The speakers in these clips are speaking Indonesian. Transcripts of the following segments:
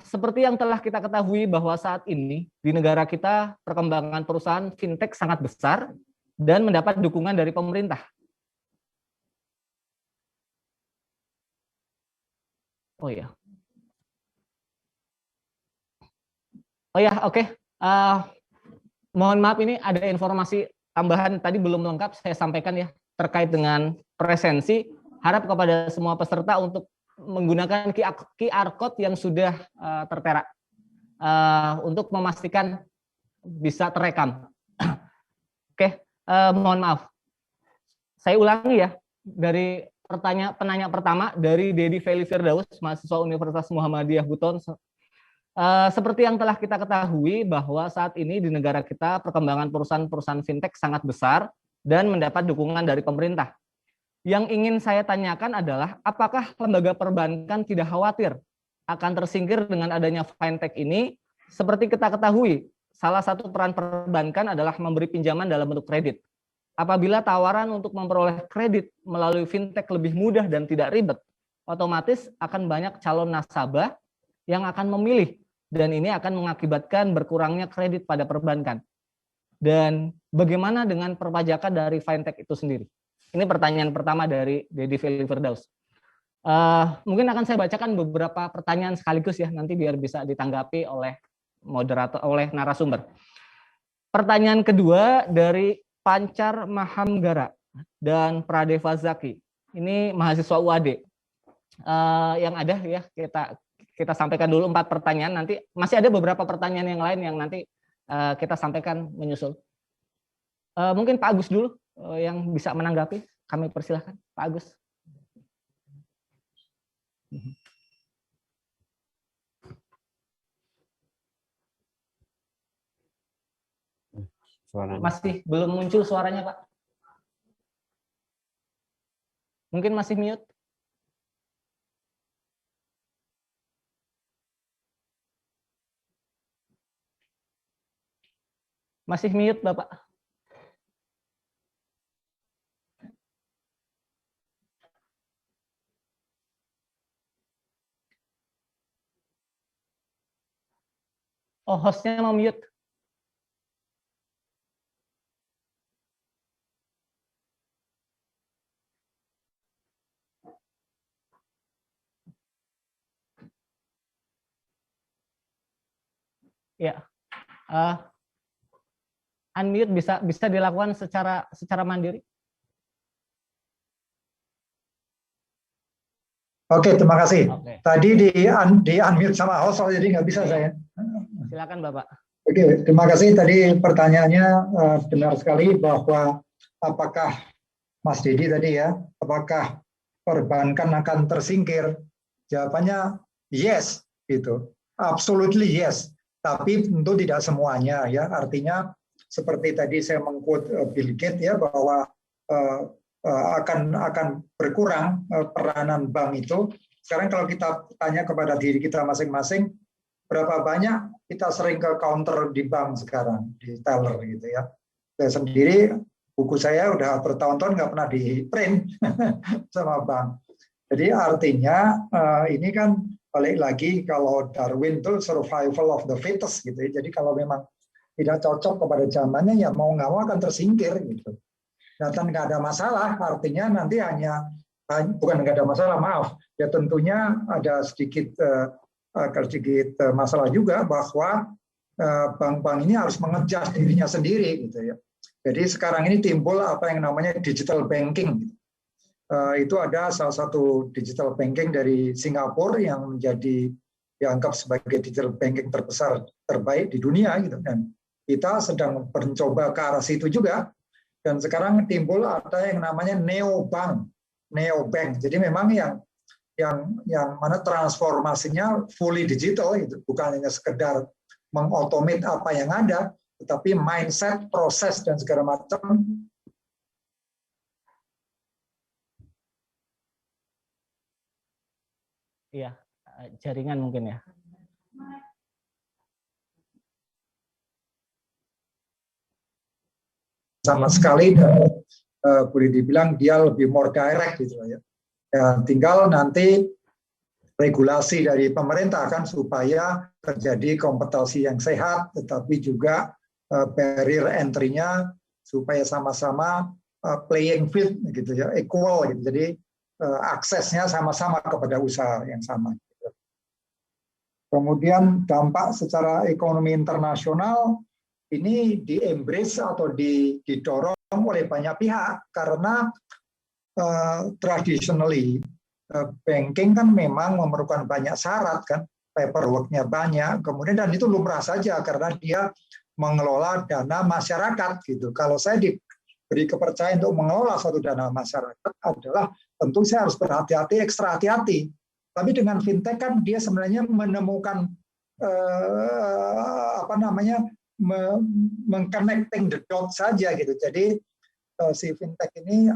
Seperti yang telah kita ketahui bahwa saat ini di negara kita perkembangan perusahaan fintech sangat besar dan mendapat dukungan dari pemerintah. Oh ya. Oh ya, oke. Mohon maaf, ini ada informasi tambahan tadi belum lengkap saya sampaikan ya terkait dengan presensi. Harap kepada semua peserta untuk menggunakan QR code yang sudah tertera untuk memastikan bisa terekam. Oke, mohon maaf. Saya ulangi ya, dari penanya pertama dari Dedi Feli Firdaus, mahasiswa Universitas Muhammadiyah Buton. Seperti yang telah kita ketahui bahwa saat ini di negara kita perkembangan perusahaan-perusahaan fintech sangat besar dan mendapat dukungan dari pemerintah. Yang ingin saya tanyakan adalah apakah lembaga perbankan tidak khawatir akan tersingkir dengan adanya fintech ini? Seperti kita ketahui, salah satu peran perbankan adalah memberi pinjaman dalam bentuk kredit. Apabila tawaran untuk memperoleh kredit melalui fintech lebih mudah dan tidak ribet, otomatis akan banyak calon nasabah yang akan memilih, dan ini akan mengakibatkan berkurangnya kredit pada perbankan. Dan bagaimana dengan perpajakan dari fintech itu sendiri? Ini pertanyaan pertama dari Dedi Feli Firdaus. Mungkin akan saya bacakan beberapa pertanyaan sekaligus ya, nanti biar bisa ditanggapi oleh moderator, oleh narasumber. Pertanyaan kedua dari Pancar Mahamgara dan Pradeva Zaki. Ini mahasiswa UAD. Yang ada ya, kita sampaikan dulu 4 pertanyaan, nanti masih ada beberapa pertanyaan yang lain yang nanti kita sampaikan menyusul. Mungkin Pak Agus dulu yang bisa menanggapi, kami persilahkan Pak Agus. Masih belum muncul suaranya Pak. Mungkin masih mute. Masih mute Bapak. Oh, hostnya mau mute. Ya, unmute bisa dilakukan secara mandiri. Oke, terima kasih. Oke. Tadi di unmute sama host, jadi nggak bisa saya. Silakan Bapak. Oke, terima kasih. Tadi pertanyaannya benar sekali bahwa apakah Mas Dedi tadi ya, apakah perbankan akan tersingkir? Jawabannya yes, gitu. Absolutely yes. Tapi tentu tidak semuanya ya. Artinya seperti tadi saya mengquote Bill Gates ya, bahwa akan berkurang peranan bank itu. Sekarang kalau kita tanya kepada diri kita masing-masing, berapa banyak kita sering ke counter di bank sekarang, di teller gitu ya. Saya sendiri, buku saya udah bertahun-tahun nggak pernah di print sama bank. Jadi artinya ini kan balik lagi kalau Darwin itu survival of the fittest gitu ya. Jadi kalau memang tidak cocok kepada zamannya ya mau nggak mau akan tersingkir gitu. Dan nggak ada masalah, artinya nanti bukan nggak ada masalah, maaf. Ya tentunya ada sedikit masalah juga bahwa bank-bank ini harus mengejar dirinya sendiri gitu ya. Jadi sekarang ini timbul apa yang namanya digital banking. Itu ada salah satu digital banking dari Singapura yang dianggap sebagai digital banking terbesar terbaik di dunia gitu, dan kita sedang mencoba ke arah situ juga. Dan sekarang timbul ada yang namanya neobank. Jadi memang yang mana transformasinya fully digital, itu bukan hanya sekedar mengotomate apa yang ada, tetapi mindset, proses dan segala macam. Iya, jaringan mungkin ya. Sama sekali boleh dibilang dia lebih more direct gitu ya. Ya, tinggal nanti regulasi dari pemerintah kan supaya terjadi kompetisi yang sehat, tetapi juga barrier entry-nya supaya sama-sama playing field gitu ya, equal gitu. Jadi aksesnya sama-sama kepada usaha yang sama. Gitu. Kemudian dampak secara ekonomi internasional ini di-embrace atau didorong oleh banyak pihak karena traditionally banking kan memang memerlukan banyak syarat kan, paperwork-nya banyak, kemudian dan itu lumrah saja karena dia mengelola dana masyarakat gitu. Kalau saya diberi kepercayaan untuk mengelola suatu dana masyarakat adalah tentu saya harus berhati-hati, ekstra hati-hati. Tapi dengan fintech kan dia sebenarnya menemukan mengconnecting the dots saja gitu. Jadi si fintech ini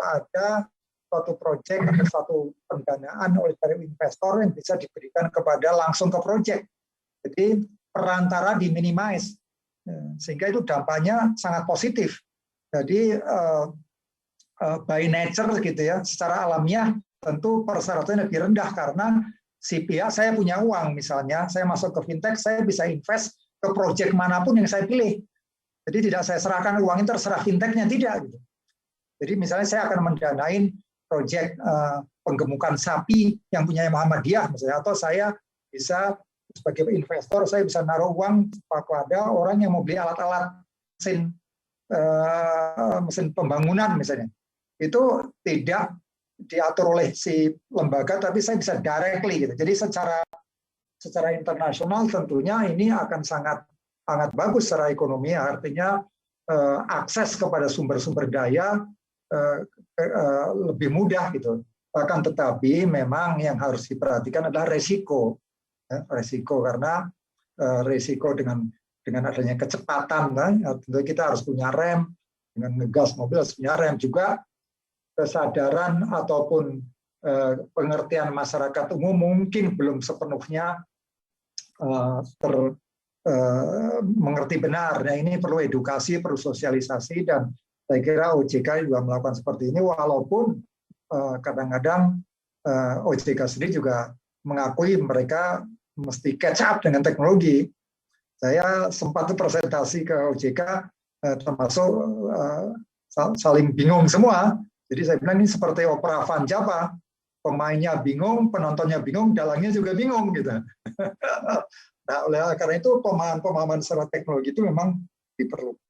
ada suatu proyek atau suatu pendanaan oleh para investor yang bisa diberikan langsung ke proyek. Jadi perantara diminimize sehingga itu dampaknya sangat positif. Jadi by nature gitu ya, secara alamiah tentu persyaratannya lebih rendah karena si pihak saya punya uang misalnya, saya masuk ke fintech, saya bisa invest ke proyek manapun yang saya pilih. Jadi tidak saya serahkan uang itu terserah fintechnya, tidak gitu. Jadi misalnya saya akan mendanain proyek penggemukan sapi yang punya Muhammadiyah misalnya, atau saya bisa sebagai investor saya bisa naruh uang kepada orang yang mau beli alat-alat mesin pembangunan misalnya. Itu tidak diatur oleh si lembaga, tapi saya bisa directly gitu. Jadi secara internasional tentunya ini akan sangat bagus secara ekonomi, artinya akses kepada sumber-sumber daya lebih mudah gitu. Bahkan tetapi memang yang harus diperhatikan adalah resiko, karena resiko dengan adanya kecepatan, tentu kita harus punya rem, dengan ngegas mobil harus punya rem juga. Kesadaran ataupun pengertian masyarakat umum mungkin belum sepenuhnya mengerti benar. Nah, ini perlu edukasi, perlu sosialisasi, dan saya kira OJK juga melakukan seperti ini, walaupun kadang-kadang OJK sendiri juga mengakui mereka mesti catch up dengan teknologi. Saya sempat presentasi ke OJK, termasuk saling bingung semua. Jadi saya bilang ini seperti opera Van Java, pemainnya bingung, penontonnya bingung, dalangnya juga bingung gitu. Nah, oleh karena itu pemahaman secara teknologi itu memang diperlukan.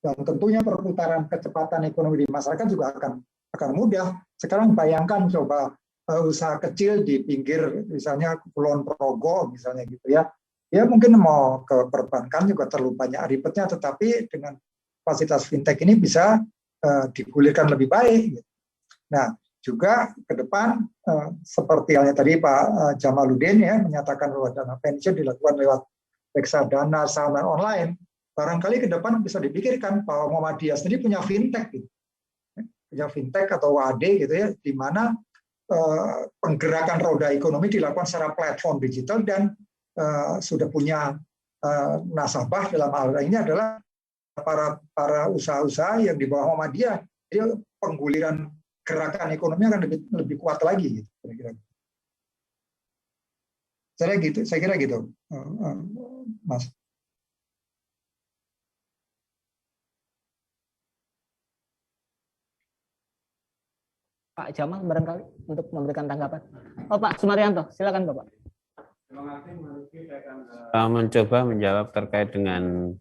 Dan tentunya perputaran kecepatan ekonomi di masyarakat juga akan mudah. Sekarang bayangkan coba usaha kecil di pinggir misalnya Kulon Progo misalnya gitu ya. Ya mungkin mau ke perbankan juga terlalu banyak ribetnya, tetapi dengan fasilitas fintech ini bisa digulirkan lebih baik. Nah, juga ke depan seperti halnya tadi Pak Jamaluddin ya menyatakan bahwa dana pensiun dilakukan lewat reksadana, saham online. Barangkali ke depan bisa dipikirkan bahwa Muhammadiyah sendiri punya fintech, gitu. Punya fintech atau WAD gitu ya, di mana penggerakan roda ekonomi dilakukan secara platform digital dan sudah punya nasabah dalam hal ini adalah para usaha-usaha yang di bawah Muhammadiyah. Jadi pengguliran gerakan ekonomi akan lebih kuat lagi, gitu, kira-kira. Saya kira gitu, Mas. Pak Jamal barangkali untuk memberikan tanggapan. Oh Pak Sumaryanto, silakan Bapak. Terima kasih, saya akan mencoba menjawab terkait dengan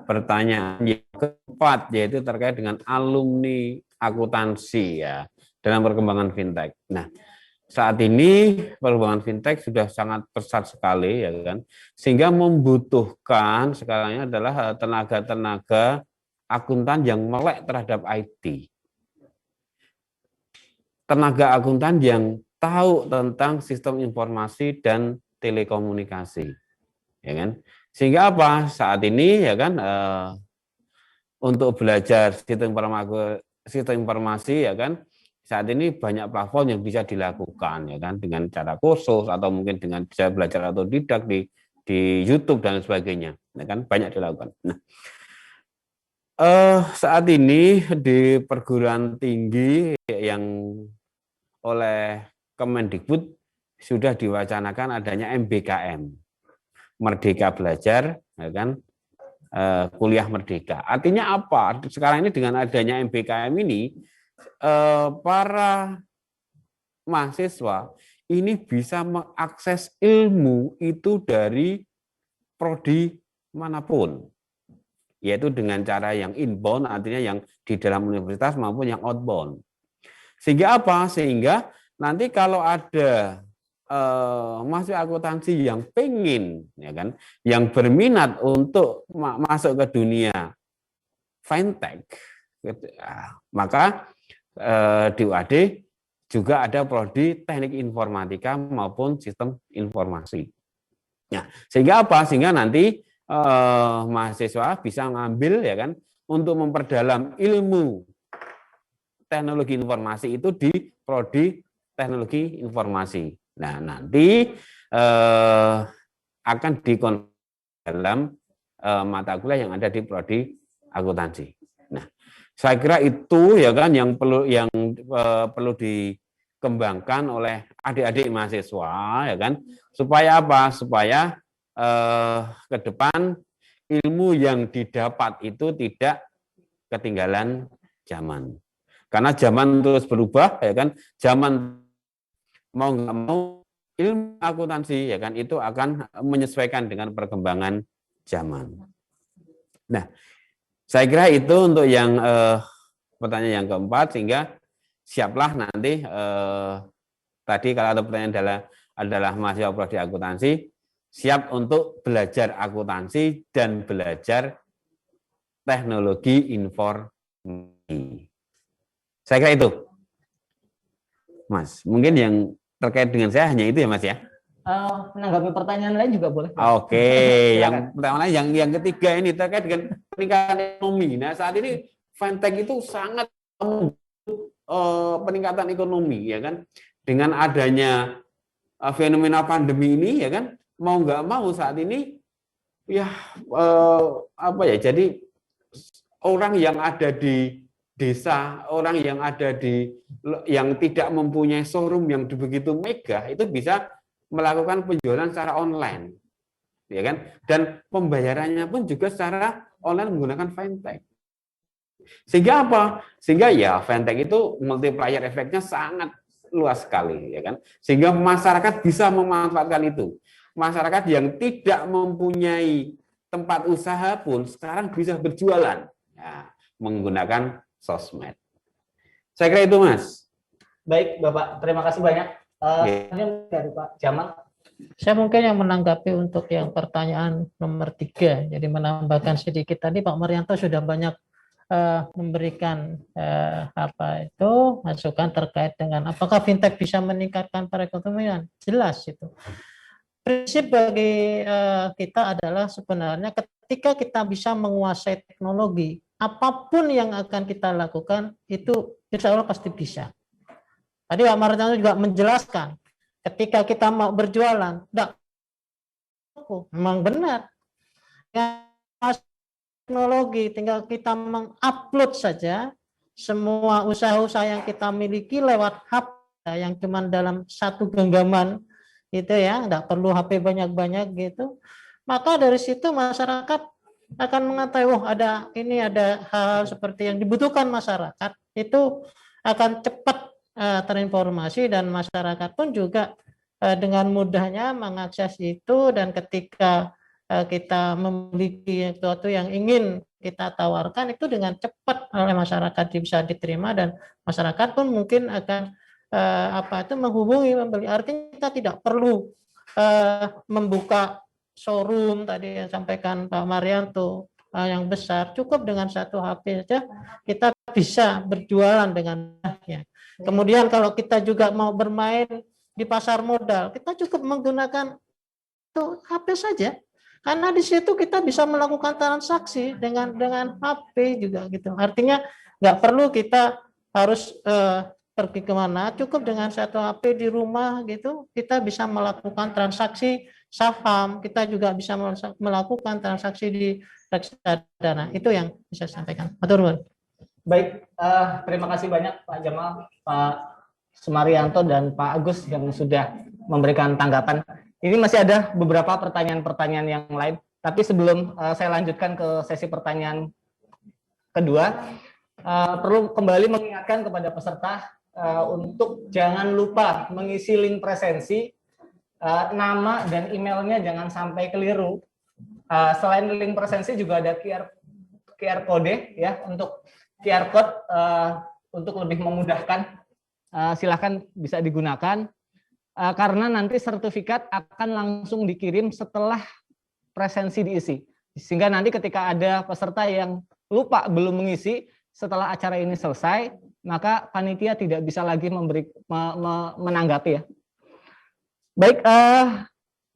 pertanyaan yang keempat, yaitu terkait dengan alumni akuntansi ya dalam perkembangan fintech. Nah, saat ini perkembangan fintech sudah sangat pesat sekali ya kan, sehingga membutuhkan sekarang ini adalah tenaga-tenaga akuntan yang melek terhadap IT. Tenaga akuntan yang tahu tentang sistem informasi dan telekomunikasi, ya kan? Sehingga apa? Saat ini ya kan untuk belajar sistem informasi ya kan, saat ini banyak platform yang bisa dilakukan ya kan, dengan cara kursus atau mungkin dengan bisa belajar otodidak di YouTube dan sebagainya, ya kan, banyak dilakukan. Nah, saat ini di perguruan tinggi yang oleh Kemendikbud sudah diwacanakan adanya MBKM, Merdeka Belajar, ya kan, kuliah merdeka. Artinya apa? Sekarang ini dengan adanya MBKM ini, para mahasiswa ini bisa mengakses ilmu itu dari prodi manapun, yaitu dengan cara yang inbound, artinya yang di dalam universitas maupun yang outbound. Sehingga apa? Sehingga nanti kalau ada mahasiswa akuntansi yang pengen, ya kan, yang berminat untuk masuk ke dunia fintech, maka di UAD juga ada prodi teknik informatika maupun sistem informasi. Nah, sehingga apa? Sehingga nanti mahasiswa bisa ngambil, ya kan, untuk memperdalam ilmu teknologi informasi itu di prodi teknologi informasi. Nah, nanti akan dikonversi dalam mata kuliah yang ada di prodi akuntansi. Nah, saya kira itu, ya kan, yang perlu dikembangkan oleh adik-adik mahasiswa, ya kan, supaya apa? Supaya ke depan ilmu yang didapat itu tidak ketinggalan zaman. Karena zaman terus berubah, ya kan, zaman mau nggak mau ilmu akuntansi, ya kan, itu akan menyesuaikan dengan perkembangan zaman. Nah, saya kira itu untuk yang pertanyaan yang keempat, sehingga siaplah nanti tadi kalau ada pertanyaan adalah mahasiswa prodi akuntansi siap untuk belajar akuntansi dan belajar teknologi informasi. Saya kira itu, Mas. Mungkin yang terkait dengan saya hanya itu ya, Mas ya. Menanggapi pertanyaan lain juga boleh. Oke, yang pertama yang ketiga ini terkait dengan peningkatan ekonomi. Nah, saat ini fintech itu sangat peningkatan ekonomi, ya kan. Dengan adanya fenomena pandemi ini, ya kan, mau nggak mau saat ini ya jadi orang yang ada di desa, orang yang ada yang tidak mempunyai showroom yang begitu megah itu bisa melakukan penjualan secara online, ya kan, dan pembayarannya pun juga secara online menggunakan fintech. Sehingga apa? Sehingga ya fintech itu multiplier efeknya sangat luas sekali, ya kan, sehingga masyarakat bisa memanfaatkan itu. Masyarakat yang tidak mempunyai tempat usaha pun sekarang bisa berjualan, ya, menggunakan sosmed. Saya kira itu, Mas. Baik, Bapak. Terima kasih banyak. Dari Pak Jamal. Saya mungkin yang menanggapi untuk yang pertanyaan nomor 3, jadi menambahkan sedikit tadi Pak Marianto sudah banyak memberikan masukan terkait dengan apakah fintech bisa meningkatkan perekonomian. Jelas itu. Prinsip bagi kita adalah sebenarnya ketika kita bisa menguasai teknologi, apapun yang akan kita lakukan itu insya Allah pasti bisa. Tadi Pak Marianto juga menjelaskan, ketika kita mau berjualan, memang benar. Teknologi, tinggal kita mengupload saja semua usaha-usaha yang kita miliki lewat HP yang cuma dalam satu genggaman itu ya, nggak perlu HP banyak-banyak gitu. Maka dari situ masyarakat akan mengetahui, oh ada hal seperti yang dibutuhkan masyarakat, itu akan cepat terinformasi dan masyarakat pun juga dengan mudahnya mengakses itu, dan ketika kita memiliki sesuatu yang ingin kita tawarkan itu dengan cepat oleh masyarakat bisa diterima, dan masyarakat pun mungkin akan menghubungi membeli. Artinya kita tidak perlu membuka showroom tadi yang sampaikan Pak Marianto yang besar, cukup dengan satu HP saja kita bisa berjualan dengan mudahnya. Kemudian kalau kita juga mau bermain di pasar modal, kita cukup menggunakan HP saja. Karena di situ kita bisa melakukan transaksi dengan HP juga gitu. Artinya nggak perlu kita harus pergi kemana, cukup dengan satu HP di rumah gitu, kita bisa melakukan transaksi saham, kita juga bisa melakukan transaksi di reksadana. Itu yang bisa saya sampaikan. Matur nuwun. Baik, terima kasih banyak Pak Jamal, Pak Sumaryanto dan Pak Agus yang sudah memberikan tanggapan. Ini masih ada beberapa pertanyaan-pertanyaan yang lain, tapi sebelum saya lanjutkan ke sesi pertanyaan kedua, perlu kembali mengingatkan kepada peserta untuk jangan lupa mengisi link presensi, nama dan emailnya jangan sampai keliru. Selain link presensi juga ada QR kode ya, untuk QR code untuk lebih memudahkan. Silakan bisa digunakan karena nanti sertifikat akan langsung dikirim setelah presensi diisi, sehingga nanti ketika ada peserta yang lupa belum mengisi setelah acara ini selesai, maka panitia tidak bisa lagi menanggapi ya. Baik,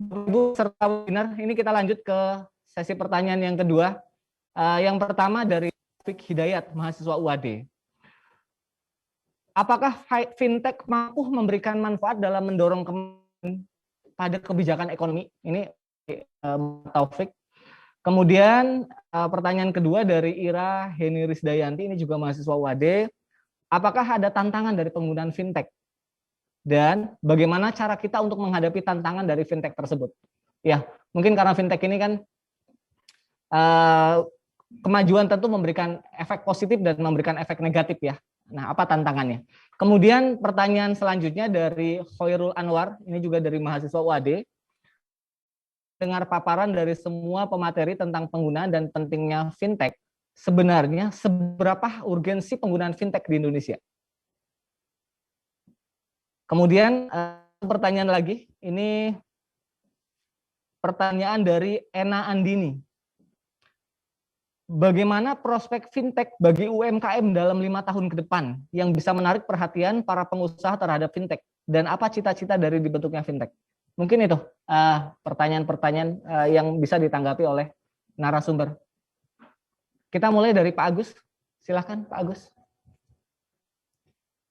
Ibu serta webinar, ini kita lanjut ke sesi pertanyaan yang kedua. Yang pertama dari Taufik Hidayat, mahasiswa UAD. Apakah fintech mampu memberikan manfaat dalam mendorong pada kebijakan ekonomi? Ini Taufik. Kemudian pertanyaan kedua dari Ira Heni Risdayanti, ini juga mahasiswa UAD. Apakah ada tantangan dari penggunaan fintech? Dan bagaimana cara kita untuk menghadapi tantangan dari fintech tersebut? Ya, mungkin karena fintech ini kan kemajuan tentu memberikan efek positif dan memberikan efek negatif ya. Nah, apa tantangannya? Kemudian pertanyaan selanjutnya dari Khairul Anwar, ini juga dari mahasiswa UAD. Dengar paparan dari semua pemateri tentang penggunaan dan pentingnya fintech, sebenarnya seberapa urgensi penggunaan fintech di Indonesia? Kemudian pertanyaan lagi, ini pertanyaan dari Ena Andini. Bagaimana prospek fintech bagi UMKM dalam 5 tahun ke depan yang bisa menarik perhatian para pengusaha terhadap fintech, dan apa cita-cita dari dibentuknya fintech? Mungkin itu pertanyaan-pertanyaan yang bisa ditanggapi oleh narasumber. Kita mulai dari Pak Agus. Silakan Pak Agus.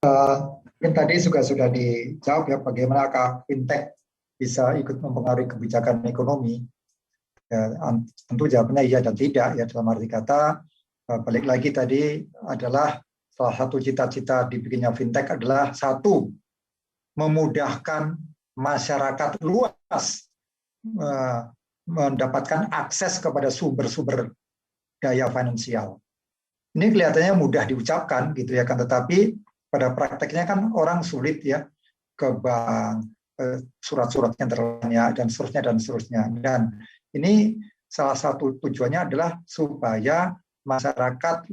Mungkin tadi juga sudah dijawab ya, bagaimana fintech bisa ikut mempengaruhi kebijakan ekonomi. Ya, tentu jawabannya iya dan tidak ya, dalam arti kata balik lagi tadi adalah salah satu cita-cita dibikinnya fintech adalah satu, memudahkan masyarakat luas mendapatkan akses kepada sumber-sumber daya finansial. Ini kelihatannya mudah diucapkan gitu ya kan, tetapi pada prakteknya kan orang sulit ya ke bank, surat-suratnya terlalu dan seterusnya. Dan ini salah satu tujuannya adalah supaya masyarakat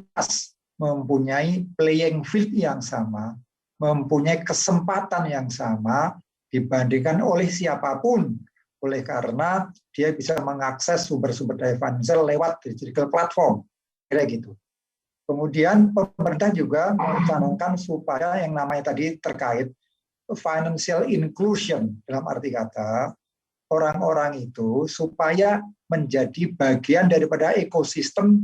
mempunyai playing field yang sama, mempunyai kesempatan yang sama dibandingkan oleh siapapun, oleh karena dia bisa mengakses sumber-sumber daya finansial lewat digital platform, kira gitu. Kemudian pemerintah juga merencanakan supaya yang namanya tadi terkait financial inclusion, dalam arti kata orang-orang itu supaya menjadi bagian daripada ekosistem